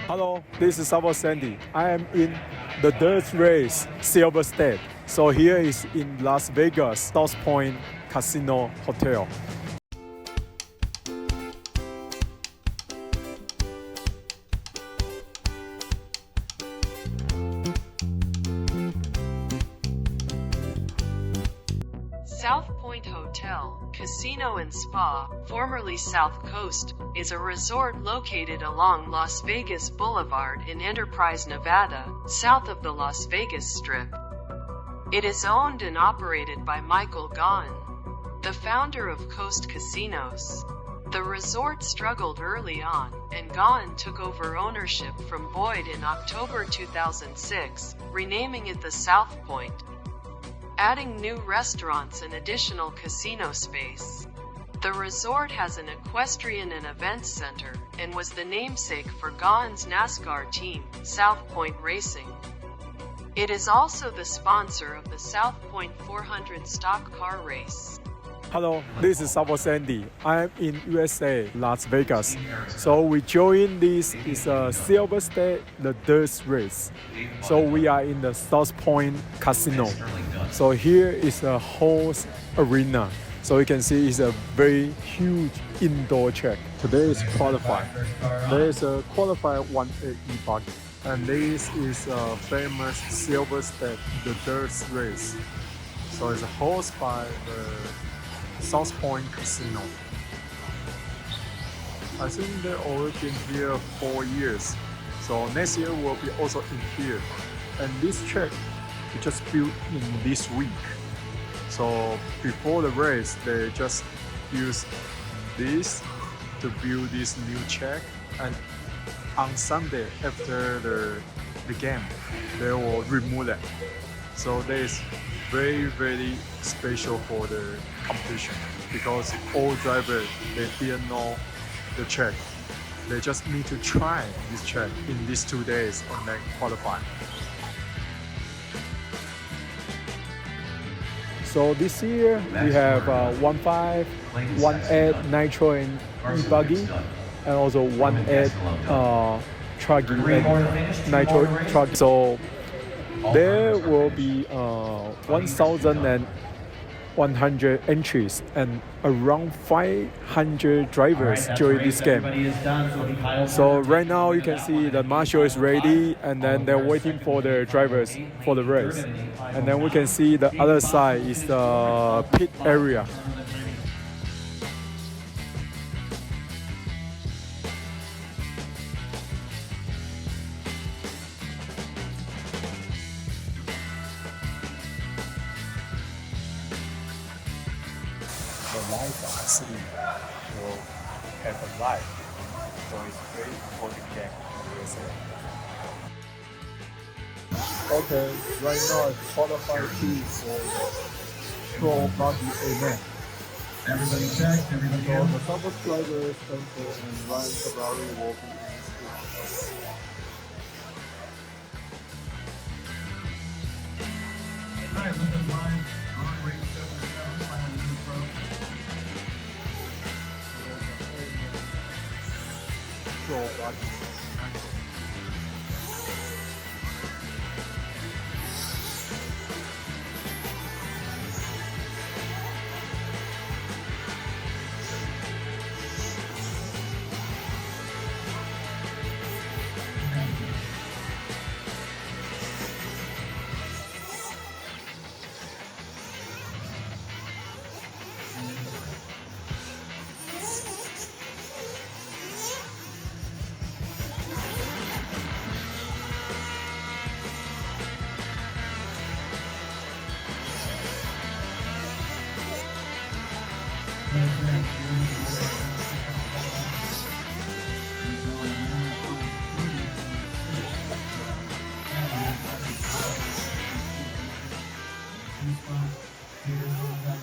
Hello, this is Savox Andy. I am in the dirt race Silver State. So here is in Las Vegas, South Point Casino Hotel. South Point Hotel, Casino and Spa, formerly South Coast, is a resort located along Las Vegas Boulevard in Enterprise, Nevada, south of the Las Vegas Strip. It is owned and operated by Michael Gaughan, the founder of Coast Casinos. The resort struggled early on, and Gaughan took over ownership from Boyd in October 2006, renaming it the South Point, adding new restaurants and additional casino space. The resort has an equestrian and events center, and was the namesake for Gaughan's NASCAR team, South Point Racing. It is also the sponsor of the South Point 400 stock car race. Hello, this is Savox Andy. I am in USA, Las Vegas. So we join this is a Silver State, the dirt race. So we are in the South Point Casino. So here is a whole arena. So you can see it's a very huge indoor track. Today is qualified. There is a qualified 1-8 e-buggy. And this is a famous Silver State, the dirt race. So it's hosted by the South Point Casino. I think they've already been here 4 years. So next year will be also in here. And this track we just built in this week. So before the race, they just use this to build this new track. And on Sunday after the game, they will remove that. So that is very, very special for the competition because all drivers, they didn't know the track. They just need to try this track in these 2 days and then qualify. So this year we have 1.5, 1.8 nitro and e-buggy, and also 1.8 truggy and nitro truggy. So there will be 1,100 entries and around 500 drivers during this game. So right now you can see the marshal is ready and then they're waiting for the drivers for the race. And then we can see the other side is the pit area. The lights are asleep, will have a light, so it's great for the game in USA. Okay, right now it's qualified 2 for the Pro Buggy Amen. Everybody check, everybody So in. the Savox driver Spencer and Ryan Ferrari will be in this group. Alright, look at line. On race 77, final new pro. Pro Buggy.